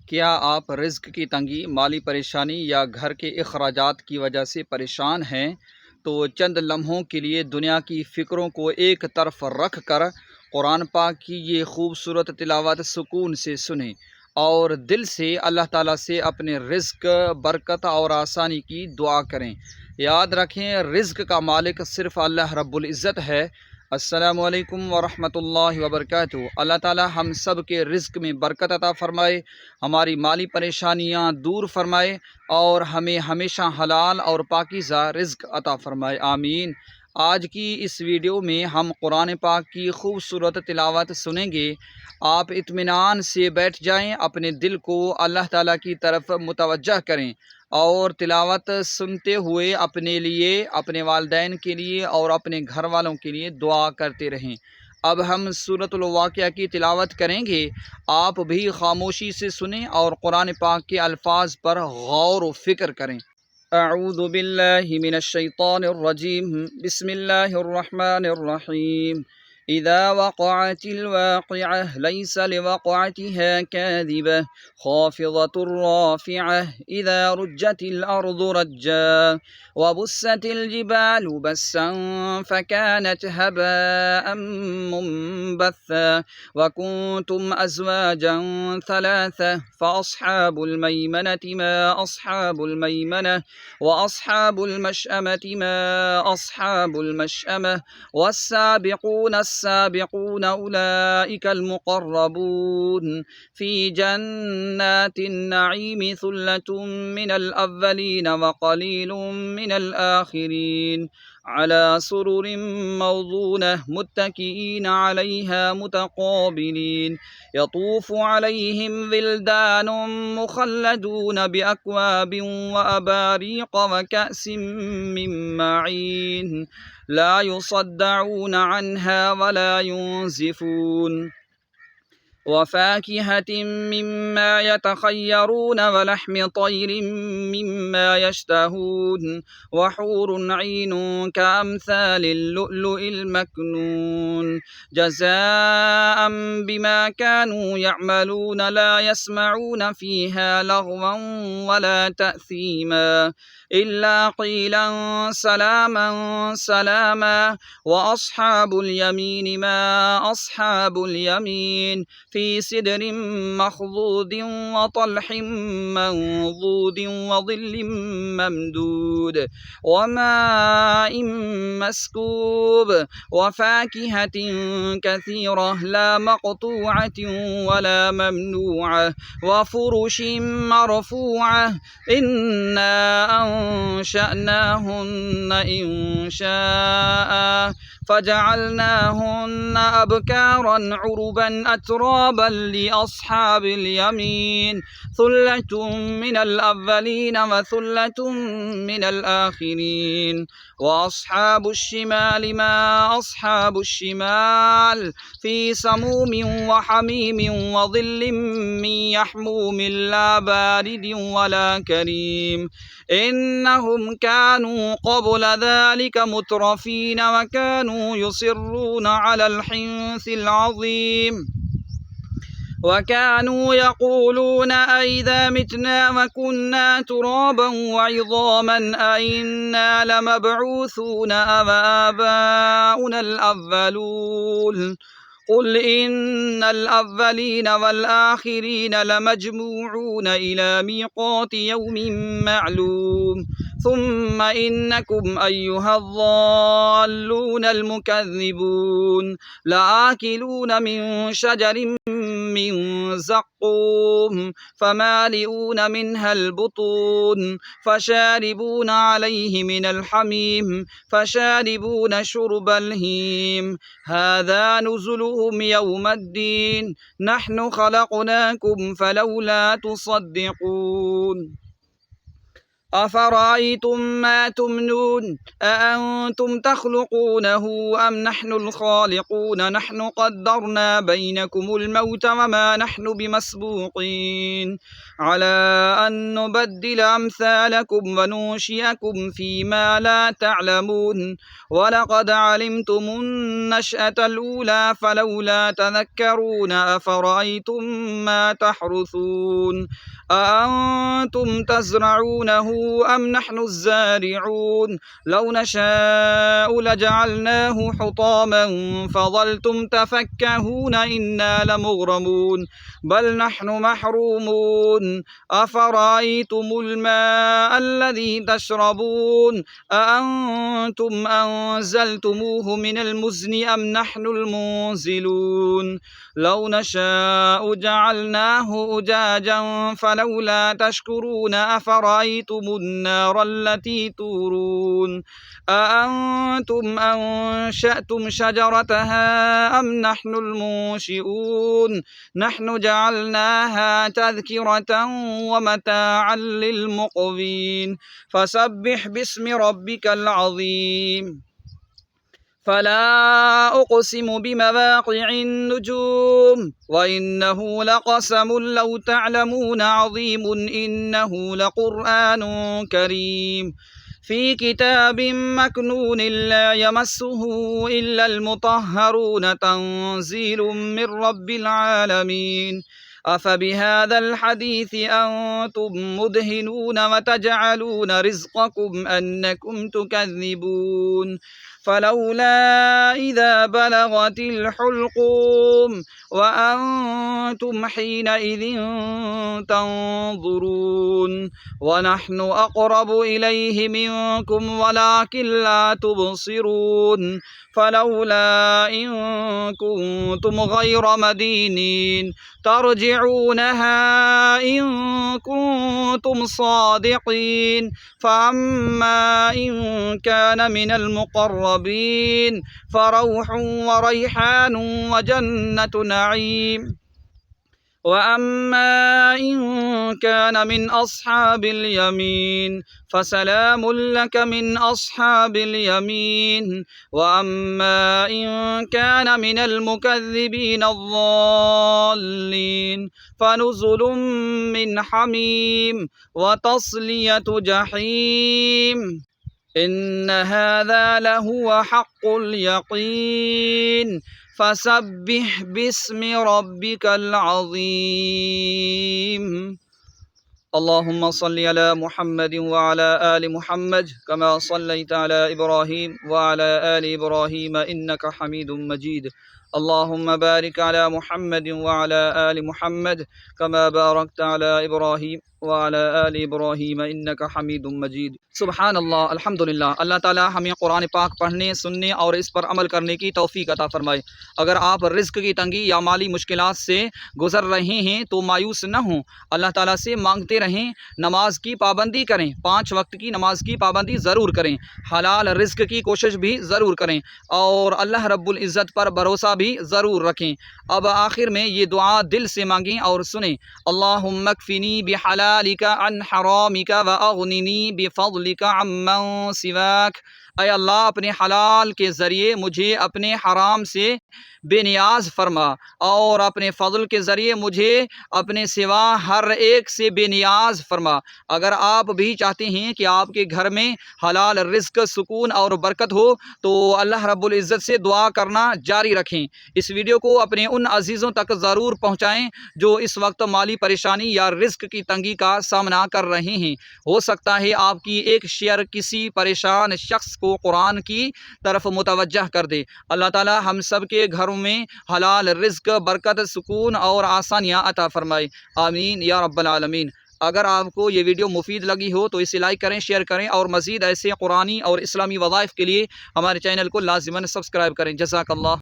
क्या आप रिज़्क़ की तंगी, माली परेशानी या घर के अखराजात की वजह से परेशान हैं? तो चंद लम्हों के लिए दुनिया की फ़िक्रों को एक तरफ रख कर कुरान पाक की ये खूबसूरत तिलावत सुकून से सुनें और दिल से अल्लाह ताला से अपने रिज़्क़, बरकत और आसानी की दुआ करें। याद रखें, रिज़्क़ का मालिक सिर्फ़ अल्लाह रब्बुल इज़्ज़त है। अस्सलामु अलैकुम वरहमतुल्लाहि वबरकातुहू। अल्लाह ताला हम सब के रिज़्क़ में बरकत अता फ़रमाए, हमारी माली परेशानियाँ दूर फ़रमाए और हमें हमेशा हलाल और पाकीज़ा रिज़्क़ अता फ़रमाए, आमीन। आज की इस वीडियो में हम कुरान पाक की खूबसूरत तिलावत सुनेंगे। आप इत्मीनान से बैठ जाएं, अपने दिल को अल्लाह ताला की तरफ मुतवज्जह करें और तिलावत सुनते हुए अपने लिए, अपने वालिदैन के लिए और अपने घर वालों के लिए दुआ करते रहें। अब हम सूरतुल वाक़िया की तिलावत करेंगे। आप भी खामोशी से सुनें और कुरान पाक के अल्फाज पर गौर व फ़िक्र करें। अऊज़ु बिल्लाहि मिनश शैतानिर रजीम। बिस्मिल्लाहिर रहमानिर रहीम। इज़ा वक़अतिल वाक़िअह लैसा लिवक़अतिहा काज़िबह ख़ाफ़िज़तुर राफ़िअह इज़ा रुज्जतिल अर्ज़ु रज्जा व बुस्सतिल जिबालु बस्सन फ़कानत हबाअम मुंबस्सा व कुंतुम अज़वाजन थलाथा फ़अस्हाबुल मैमनति मा अस्हाबुल मैमनह व अस्हाबुल मशअमति मा अस्हाबुल मशअमह वस्साबिक़ून अस्साबिक़ून उलाइकल मुक़र्रबून फ़ी जन्नातिन नईम सुल्लतुम मिनल अव्वलीन व क़लीलुम मिनल आख़िरीन अला सुरुरिन मौज़ूनह मुत्तकिईन अलैहा मुतक़ाबिलीन यतूफ़ु अलैहिम विल्दानुम मुख़ल्लदून बिअक्वाबिन व अबारीक़ व कअसिम मिन मईन ला युसद्दऊन अन्हा व ला युनज़िफ़ून वफ़ाकिहतिन मिम्मा यतख़य्यरून वलहमि तय्रिन मिम्मा यश्तहून वहूरुन ऐनुन कअम्सालिल लुअलुइल मकनून जज़ाअन बिमा कानू यअमलून ला यस्मऊन फ़ीहा लग़वन वला तअसीमा इल्ला क़ीलन सलामन सलामा व अस्हाबुल यमीन मा अस्हाबुल यमीन फ़ी सिदरिन मख़ज़ूदिन व तल्हिन मंज़ूदिन व ज़िल्लिन ममदूद व माइन मस्कूब व फ़ाकिहतिन कसीरह ला मक़तूअतिन व ला ममनूअह व फ़ुरुशिन मरफ़ूअह इन्ना अंशअनाहुन्न इंशाअ फ़जअलनाहुन्न अबकारन उरुबन अतराबन लिअस्हाबिल यमीन सुल्लतुम मिनल अव्वलीन व सुल्लतुम मिनल आख़िरीन व अस्हाबुश शिमाल मा अस्हाबुश शिमाल फ़ी समूमिन व हमीमिन व ज़िल्लिन मिन यहमूमिन ला बारिदिन वला करीम इन्नहुम कानू क़ब्ल ज़ालिका मुत्रफ़ीन व कानू युसिर्रून अलल हिन्सिल अज़ीम व कानू यक़ूलून अइज़ा मितना व कुन्ना तुराबन व इज़ामन अइन्ना लमबऊसून अव आबाउनल अव्वलून क़ुल इन्नल अव्वलीन वल आख़िरीन लमजमूऊन इला मीक़ाति यौमिन मअलूम सुम्म इन्नकुम अय्युहज़्ज़ाल्लूनल मुकज़्ज़िबून लआकिलून मिन शजरिन मिन ज़क़्क़ूम फमालिऊन मिनहल बुतून फशारिबून अलैहि मिनल हमीम फशारिबून शुरबल हीम हाज़ा नुज़ुलुहुम यौमद्दीन नहनु ख़लक़नाकुम फ़लौला तुसद्दिक़ून। أفرأيتم ما تمنون أأنتم تخلقونه أم نحن الخالقون نحن قدرنا بينكم الموت وما نحن بمسبوقين على أن نبدل أمثالكم وننشئكم فيما لا تعلمون ولقد علمتم النشأة الأولى فلولا تذكرون أفرأيتم ما تحرثون أأنتم تزرعونه أم نحن الزارعون لو نشاء لجعلناه حطاما فظلتم تفكهون إنا لمغرمون بل نحن محرومون أفرأيتم الماء الذي تشربون أأنتم أنزلتموه من المزن أم نحن المنزلون لو نشاء جعلناه أجاجا فلولا تشكرون أفرأيتم النار التي تورون أأنتم أنشأتم شجرتها أم نحن المنشئون نحن جعلناها تذكرة ومتاعا للمقوين فسبح باسم ربك العظيم فلا أقسم بمواقع النجوم وإنه لقسم لو تعلمون عظيم إنه لقرآن كريم في كتاب مكنون لا يمسه إلا المطهرون تنزيل من رب العالمين أفبهذا الحديث أنتم مدهنون وتجعلون رزقكم أنكم تكذبون فلولا إذا بلغت الحلقوم وأنتم حينئذ تنظرون ونحن أقرب إليه منكم ولكن لا تبصرون فلولا إن كنتم غير مدينين ترجعونها إن كنتم صادقين فأما إن كان من المقربين فروح وريحان وجنة نعيم وأما إن كان من أصحاب اليمين فسلام لك من أصحاب اليمين وأما إن كان من المكذبين الضالين فنزل من حميم وتصلية جحيم إن هذا لهو حق اليقين فسبح باسم ربك العظيم اللهم صل على محمد وعلى آل محمد كما صليت على إبراهيم وعلى آل إبراهيم إنك حميد مجيد اللهم بارك على محمد وعلى آل محمد كما باركت على إبراهيम वाला आले इब्राहीम इन्नका हमीदुम मजीद। सुबहान अल्लाह, अल्हम्दुलिल्लाह। अल्लाह ताला हमें कुरान पाक पढ़ने, सुनने और इस पर अमल करने की तौफीक अता फरमाए। अगर आप रिज़्क़ की तंगी या माली मुश्किलात से गुज़र रहे हैं तो मायूस न हों, अल्लाह ताला से मांगते रहें। नमाज की पाबंदी करें, 5 वक्त की नमाज की पाबंदी ज़रूर करें। हलाल रिज़्क़ की कोशिश भी ज़रूर करें और अल्लाह रब्बुल इज़्ज़त पर भरोसा भी ज़रूर रखें। अब आखिर में ये दुआ दिल से मांगें और सुनें। अल्लाहुम्मा कफ़िनी बिहलालिका अन हरामिका व अग़निनी बिफ़ज़लिका अम्मन सिवाक। ऐ अल्लाह, अपने हलाल के ज़रिए मुझे अपने हराम से बेनियाज फरमा और अपने फ़ज़ल के ज़रिए मुझे अपने सिवा हर एक से बेनियाज फरमा। अगर आप भी चाहते हैं कि आपके घर में हलाल रिज़्क़, सुकून और बरकत हो तो अल्लाह रब्बुल इज़्ज़त से दुआ करना जारी रखें। इस वीडियो को अपने उन अज़ीज़ों तक ज़रूर पहुँचाएँ जो इस वक्त माली परेशानी या रिज़्क़ की तंगी का सामना कर रहे हैं। हो सकता है आपकी एक शेयर किसी परेशान शख्स को कुरान की तरफ मुतवज्जह कर दे। अल्लाह ताला हम सब के घरों में हलाल रिज़्क़, बरकत, सुकून और आसानियाँ अता फरमाए। आमीन या रब्बल आलमीन। अगर आपको ये वीडियो मुफीद लगी हो तो इसे लाइक करें, शेयर करें और मज़ीद ऐसे कुरानी और इस्लामी वज़ाइफ के लिए हमारे चैनल को लाज़िमन सब्सक्राइब करें। जज़ाकल्लाह।